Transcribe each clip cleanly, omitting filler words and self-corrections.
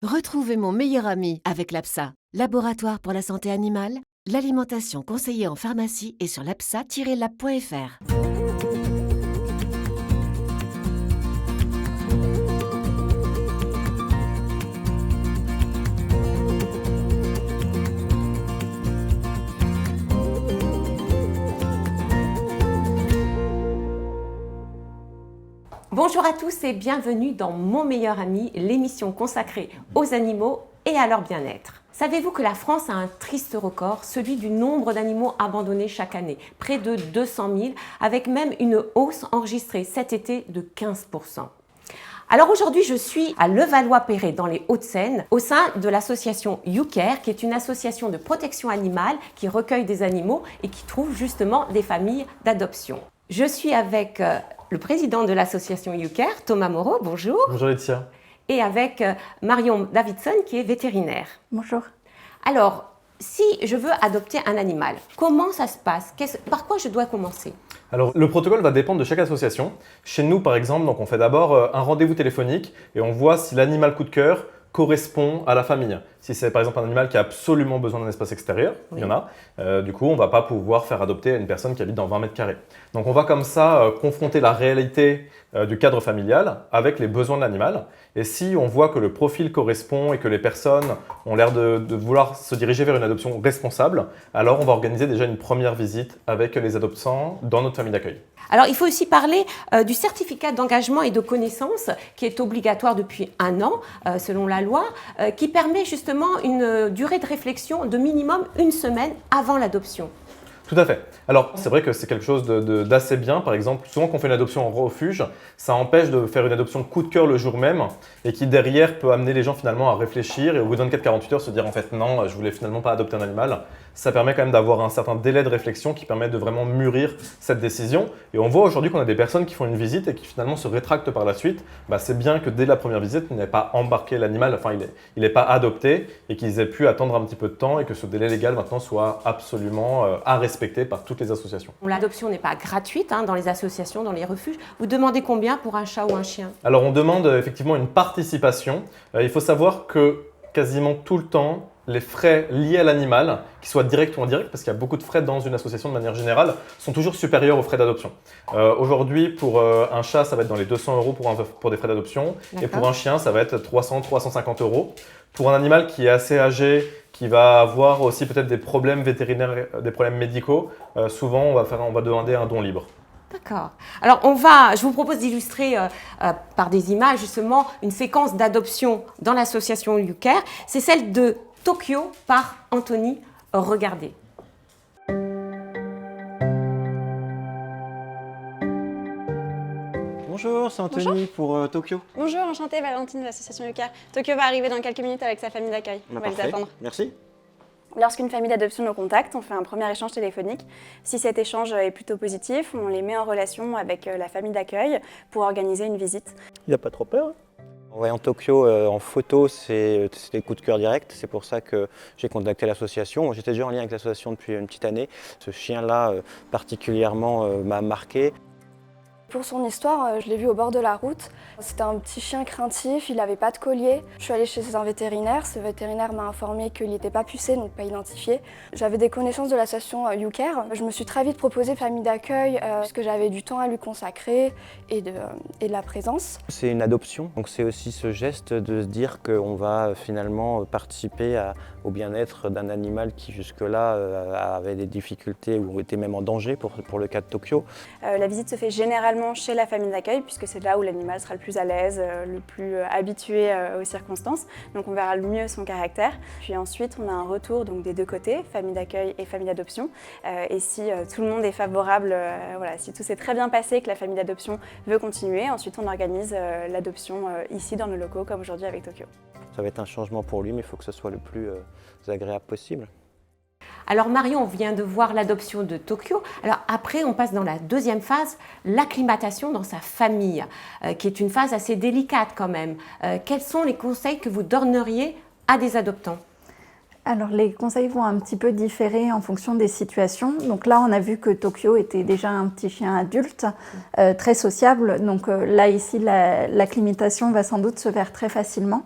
Retrouvez mon meilleur ami avec l'APSA, Laboratoire pour la santé animale, l'alimentation conseillée en pharmacie et sur lapsa-lab.fr. Bonjour à tous et bienvenue dans Mon meilleur ami, l'émission consacrée aux animaux et à leur bien-être. Savez-vous que la France a un triste record, celui du nombre d'animaux abandonnés chaque année, près de 200 000, avec même une hausse enregistrée cet été de 15%. Alors aujourd'hui, je suis à Levallois-Perret dans les Hauts-de-Seine au sein de l'association YouCare, qui est une association de protection animale qui recueille des animaux et qui trouve justement des familles d'adoption. Je suis avec le président de l'association YouCare, Thomas Moreau, bonjour. Bonjour Laetitia. Et avec Marion Davidson qui est vétérinaire. Bonjour. Alors, si je veux adopter un animal, comment ça se passe? Par quoi je dois commencer? Alors, le protocole va dépendre de chaque association. Chez nous, par exemple, donc on fait d'abord un rendez-vous téléphonique et on voit si l'animal coup de cœur correspond à la famille. Si c'est par exemple un animal qui a absolument besoin d'un espace extérieur, oui. Il y en a, du coup on ne va pas pouvoir faire adopter une personne qui habite dans 20 mètres carrés. Donc on va comme ça confronter la réalité du cadre familial avec les besoins de l'animal. Et si on voit que le profil correspond et que les personnes ont l'air de vouloir se diriger vers une adoption responsable, alors on va organiser déjà une première visite avec les adoptants dans notre famille d'accueil. Alors, il faut aussi parler du certificat d'engagement et de connaissance qui est obligatoire depuis 1 an, selon la loi, qui permet justement une durée de réflexion de minimum 1 semaine avant l'adoption. Tout à fait. Alors, c'est vrai que c'est quelque chose d'assez bien. Par exemple, souvent quand on fait une adoption en refuge, ça empêche de faire une adoption coup de cœur le jour même et qui derrière peut amener les gens finalement à réfléchir et au bout de 24-48 heures se dire en fait non, je voulais finalement pas adopter un animal. Ça permet quand même d'avoir un certain délai de réflexion qui permet de vraiment mûrir cette décision. Et on voit aujourd'hui qu'on a des personnes qui font une visite et qui finalement se rétractent par la suite. C'est bien que dès la première visite, ils n'aient pas embarqué l'animal, enfin il n'est pas adopté et qu'ils aient pu attendre un petit peu de temps et que ce délai légal maintenant soit absolument à respecter par toutes les associations. L'adoption n'est pas gratuite dans les associations, dans les refuges. Vous demandez combien pour un chat ou un chien? Alors on demande effectivement une participation. Il faut savoir que quasiment tout le temps, les frais liés à l'animal, qu'ils soient directs ou indirects, parce qu'il y a beaucoup de frais dans une association de manière générale, sont toujours supérieurs aux frais d'adoption. Aujourd'hui, pour un chat, ça va être dans les 200 € pour des frais d'adoption. Et pour un chien, ça va être 300-350 €. Pour un animal qui est assez âgé, qui va avoir aussi peut-être des problèmes vétérinaires, des problèmes médicaux, souvent on va demander un don libre. D'accord. Alors, je vous propose d'illustrer par des images justement une séquence d'adoption dans l'association YouCare. C'est celle de Tokyo par Anthony. Regardez. Bonjour, c'est Anthony pour Tokyo. Bonjour, enchantée, Valentine de l'association YouCare. Tokyo va arriver dans quelques minutes avec sa famille d'accueil. On va les attendre. Merci. Lorsqu'une famille d'adoption nous contacte, on fait un premier échange téléphonique. Si cet échange est plutôt positif, on les met en relation avec la famille d'accueil pour organiser une visite. Il n'a pas trop peur? En voyant Tokyo en photo, c'est des coups de cœur directs. C'est pour ça que j'ai contacté l'association. J'étais déjà en lien avec l'association depuis une petite année. Ce chien-là particulièrement m'a marqué. Pour son histoire, je l'ai vu au bord de la route. C'était un petit chien craintif, il n'avait pas de collier. Je suis allée chez un vétérinaire. Ce vétérinaire m'a informé qu'il n'était pas pucé, donc pas identifié. J'avais des connaissances de l'association YouCare. Je me suis très vite proposé famille d'accueil puisque j'avais du temps à lui consacrer et de la présence. C'est une adoption, donc c'est aussi ce geste de se dire qu'on va finalement participer au bien-être d'un animal qui jusque-là avait des difficultés ou était même en danger pour le cas de Tokyo. La visite se fait généralement chez la famille d'accueil puisque c'est là où l'animal sera le plus à l'aise, le plus habitué aux circonstances. Donc on verra le mieux son caractère. Puis ensuite on a un retour donc, des deux côtés, famille d'accueil et famille d'adoption. Et si tout le monde est favorable, si tout s'est très bien passé, que la famille d'adoption veut continuer, ensuite on organise l'adoption ici dans nos locaux comme aujourd'hui avec Tokyo. Ça va être un changement pour lui mais il faut que ce soit le plus agréable possible. Alors Marion, on vient de voir l'adoption de Tokyo. Alors après, on passe dans la deuxième phase, l'acclimatation dans sa famille, qui est une phase assez délicate quand même. Quels sont les conseils que vous donneriez à des adoptants? Alors les conseils vont un petit peu différer en fonction des situations. Donc là, on a vu que Tokyo était déjà un petit chien adulte, très sociable. Donc là, ici, l'acclimatation va sans doute se faire très facilement.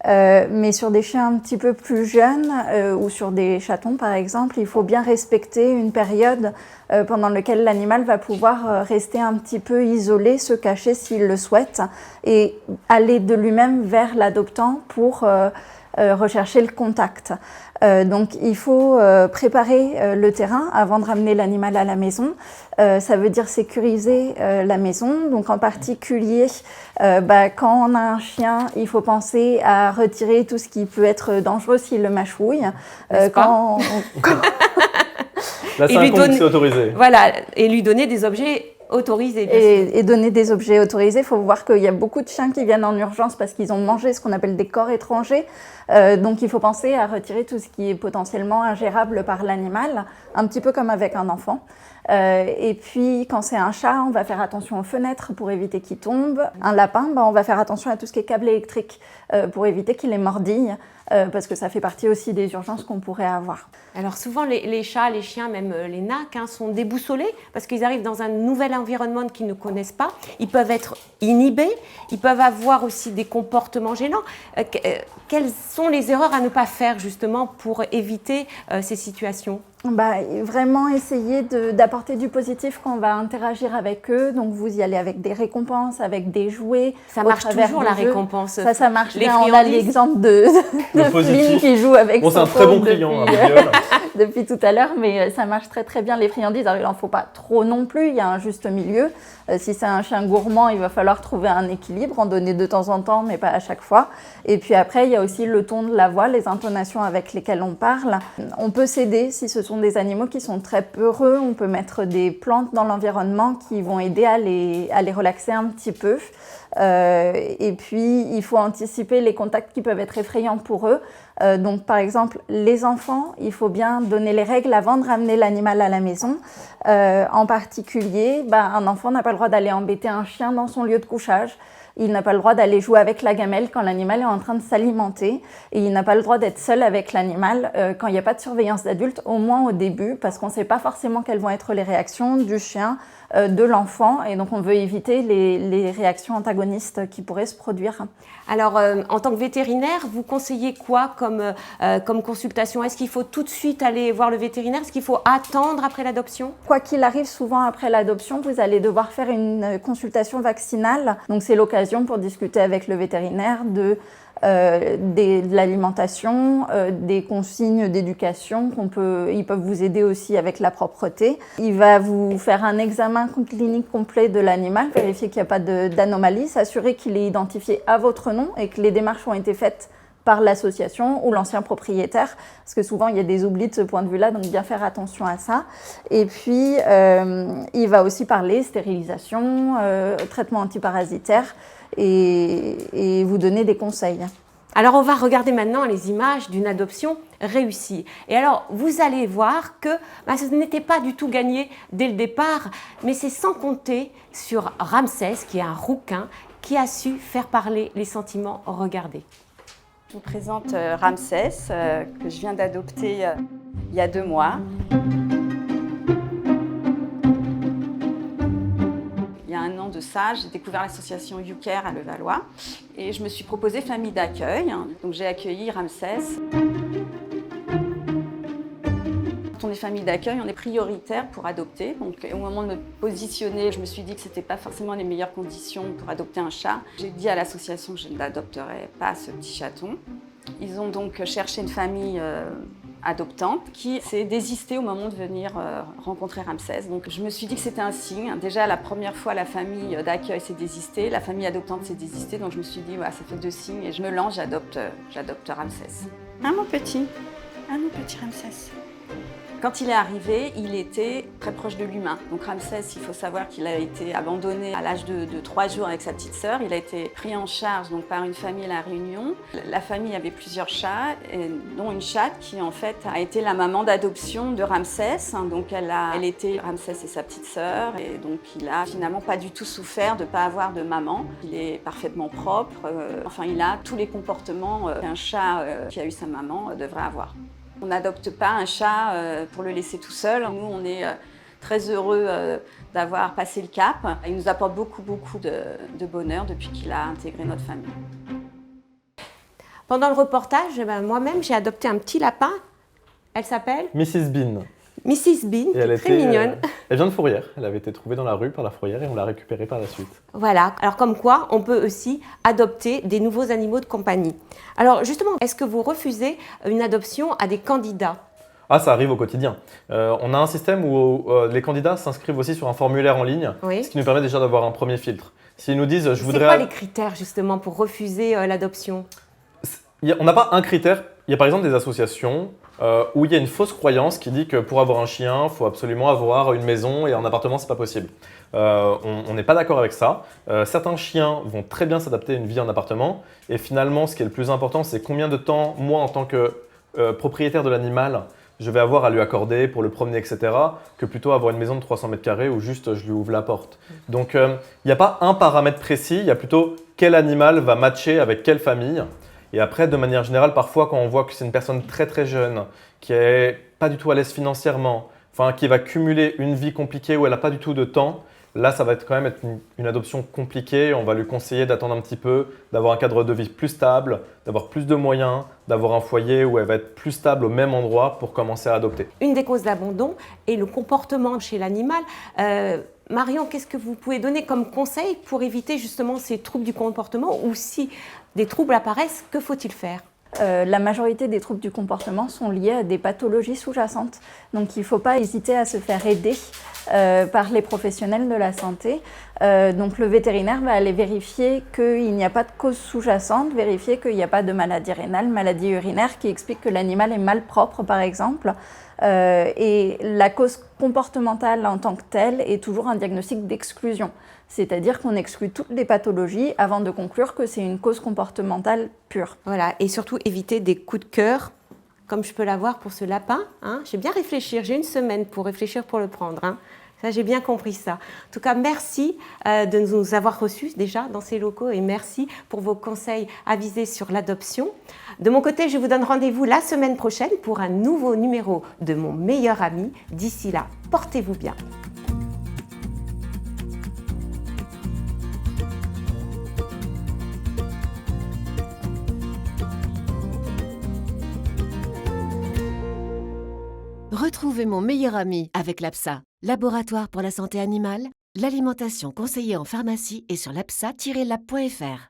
Mais sur des chiens un petit peu plus jeunes ou sur des chatons par exemple, il faut bien respecter une période pendant laquelle l'animal va pouvoir rester un petit peu isolé, se cacher s'il le souhaite et aller de lui-même vers l'adoptant pour rechercher le contact. Donc il faut préparer le terrain avant de ramener l'animal à la maison. Ça veut dire sécuriser la maison. Donc en particulier, quand on a un chien, il faut penser à retirer tout ce qui peut être dangereux s'il le mâchouille. Là, c'est un compte, c'est autorisé. Voilà, et lui donner des objets autorisés. Et donner des objets autorisés. Il faut voir qu'il y a beaucoup de chiens qui viennent en urgence parce qu'ils ont mangé ce qu'on appelle des corps étrangers. Donc il faut penser à retirer tout ce qui est potentiellement ingérable par l'animal, un petit peu comme avec un enfant. Et puis quand c'est un chat, on va faire attention aux fenêtres pour éviter qu'il tombe. Un lapin, on va faire attention à tout ce qui est câble électrique pour éviter qu'il les mordille. Parce que ça fait partie aussi des urgences qu'on pourrait avoir. Alors souvent les chats, les chiens, même les nacs sont déboussolés parce qu'ils arrivent dans un nouvel environnement qu'ils ne connaissent pas. Ils peuvent être inhibés, ils peuvent avoir aussi des comportements gênants. Quelles sont les erreurs à ne pas faire justement pour éviter ces situations ? Vraiment essayer d'apporter du positif quand on va interagir avec eux. Donc vous y allez avec des récompenses, avec des jouets. Ça marche toujours la récompense. Ça marche bien. On a l'exemple de Flynn qui joue avec son c'est un très bon client. Depuis tout à l'heure, mais ça marche très très bien les friandises. Alors il n'en faut pas trop non plus, il y a un juste milieu. Si c'est un chien gourmand, il va falloir trouver un équilibre, en donner de temps en temps, mais pas à chaque fois. Et puis après, il y a aussi le ton de la voix, les intonations avec lesquelles on parle. On peut s'aider si ce sont des animaux qui sont très peureux. On peut mettre des plantes dans l'environnement qui vont aider à les relaxer un petit peu. Et puis, il faut anticiper les contacts qui peuvent être effrayants pour eux. Donc, par exemple, les enfants, il faut bien donner les règles avant de ramener l'animal à la maison. En particulier, un enfant n'a pas le droit d'aller embêter un chien dans son lieu de couchage. Il n'a pas le droit d'aller jouer avec la gamelle quand l'animal est en train de s'alimenter. Et il n'a pas le droit d'être seul avec l'animal quand il n'y a pas de surveillance d'adulte, au moins au début, parce qu'on ne sait pas forcément quelles vont être les réactions du chien, de l'enfant. Et donc, on veut éviter les réactions antagonistes qui pourraient se produire. Alors, en tant que vétérinaire, vous conseillez quoi comme consultation ? Est-ce qu'il faut tout de suite aller voir le vétérinaire ? Est-ce qu'il faut attendre après l'adoption ? Quoi qu'il arrive, souvent après l'adoption, vous allez devoir faire une consultation vaccinale. Donc, c'est l'occasion pour discuter avec le vétérinaire de l'alimentation, des consignes d'éducation ils peuvent vous aider aussi avec la propreté. Il va vous faire un examen clinique complet de l'animal, vérifier qu'il n'y a pas d'anomalie, s'assurer qu'il est identifié à votre nom et que les démarches ont été faites par l'association ou l'ancien propriétaire, parce que souvent il y a des oublis de ce point de vue-là, donc bien faire attention à ça. Et puis il va aussi parler stérilisation, traitement antiparasitaire et vous donner des conseils. Alors on va regarder maintenant les images d'une adoption réussie. Et alors vous allez voir que ce n'était pas du tout gagné dès le départ, mais c'est sans compter sur Ramsès, qui est un rouquin, qui a su faire parler les sentiments. Regardez. Je vous présente Ramsès, que je viens d'adopter il y a 2 mois. Il y a 1 an de ça, j'ai découvert l'association YouCare à Levallois et je me suis proposé famille d'accueil. Donc j'ai accueilli Ramsès. Quand on est famille d'accueil, on est prioritaire pour adopter. Donc au moment de me positionner, je me suis dit que ce n'était pas forcément les meilleures conditions pour adopter un chat. J'ai dit à l'association que je n'adopterais pas ce petit chaton. Ils ont donc cherché une famille adoptante qui s'est désistée au moment de venir rencontrer Ramsès. Donc je me suis dit que c'était un signe. Déjà la première fois, la famille d'accueil s'est désistée, la famille adoptante s'est désistée. Donc je me suis dit, ça fait 2 signes et je me lance, j'adopte Ramsès. Mon petit Ramsès. Quand il est arrivé, il était très proche de l'humain. Donc Ramsès, il faut savoir qu'il a été abandonné à l'âge de 3 jours avec sa petite sœur. Il a été pris en charge donc, par une famille à La Réunion. La famille avait plusieurs chats, dont une chatte qui en fait a été la maman d'adoption de Ramsès. Donc elle était Ramsès et sa petite sœur. Et donc il a finalement pas du tout souffert de ne pas avoir de maman. Il est parfaitement propre. Il a tous les comportements qu'un chat qui a eu sa maman devrait avoir. On n'adopte pas un chat pour le laisser tout seul. Nous, on est très heureux d'avoir passé le cap. Il nous apporte beaucoup de bonheur depuis qu'il a intégré notre famille. Pendant le reportage, moi-même, j'ai adopté un petit lapin. Elle s'appelle Mrs Bean. Mrs Bean, Et elle très mignonne. Elle vient de Fourrière. Elle avait été trouvée dans la rue par la fourrière et on l'a récupérée par la suite. Voilà, alors comme quoi on peut aussi adopter des nouveaux animaux de compagnie. Alors justement, est-ce que vous refusez une adoption à des candidats? Ah, ça arrive au quotidien. On a un système où les candidats s'inscrivent aussi sur un formulaire en ligne, Oui. ce qui nous permet déjà d'avoir un premier filtre. S'ils nous disent « je C'est voudrais… » quoi les critères justement pour refuser l'adoption? On n'a pas un critère. Il y a par exemple des associations où il y a une fausse croyance qui dit que pour avoir un chien, il faut absolument avoir une maison et un appartement, c'est pas possible. On n'est pas d'accord avec ça. Certains chiens vont très bien s'adapter à une vie en appartement et finalement, ce qui est le plus important, c'est combien de temps, moi en tant que propriétaire de l'animal, je vais avoir à lui accorder pour le promener, etc., que plutôt avoir une maison de 300 mètres carrés où juste je lui ouvre la porte. Donc, il n'y a pas un paramètre précis, il y a plutôt quel animal va matcher avec quelle famille. Et après, de manière générale, parfois, quand on voit que c'est une personne très très jeune, qui n'est pas du tout à l'aise financièrement, enfin, qui va cumuler une vie compliquée où elle n'a pas du tout de temps, là, ça va quand même être une adoption compliquée. On va lui conseiller d'attendre un petit peu, d'avoir un cadre de vie plus stable, d'avoir plus de moyens, d'avoir un foyer où elle va être plus stable au même endroit pour commencer à adopter. Une des causes d'abandon est le comportement chez l'animal. Marion, qu'est-ce que vous pouvez donner comme conseil pour éviter justement ces troubles du comportement ou si des troubles apparaissent, que faut-il faire? La majorité des troubles du comportement sont liés à des pathologies sous-jacentes. Donc il ne faut pas hésiter à se faire aider par les professionnels de la santé. Donc le vétérinaire va aller vérifier qu'il n'y a pas de cause sous-jacente, vérifier qu'il n'y a pas de maladie rénale, maladie urinaire qui explique que l'animal est malpropre par exemple. Et la cause comportementale en tant que telle est toujours un diagnostic d'exclusion. C'est-à-dire qu'on exclut toutes les pathologies avant de conclure que c'est une cause comportementale pure. Voilà, et surtout éviter des coups de cœur, comme je peux l'avoir pour ce lapin. Hein. J'ai bien réfléchi, j'ai une semaine pour réfléchir pour le prendre. Hein. Ça, j'ai bien compris ça. En tout cas, merci de nous avoir reçus déjà dans ces locaux et merci pour vos conseils avisés sur l'adoption. De mon côté, je vous donne rendez-vous la semaine prochaine pour un nouveau numéro de Mon meilleur ami. D'ici là, portez-vous bien. Retrouvez Mon meilleur ami avec l'APSA, Laboratoire pour la santé animale, l'alimentation conseillée en pharmacie et sur l'apsa-lab.fr.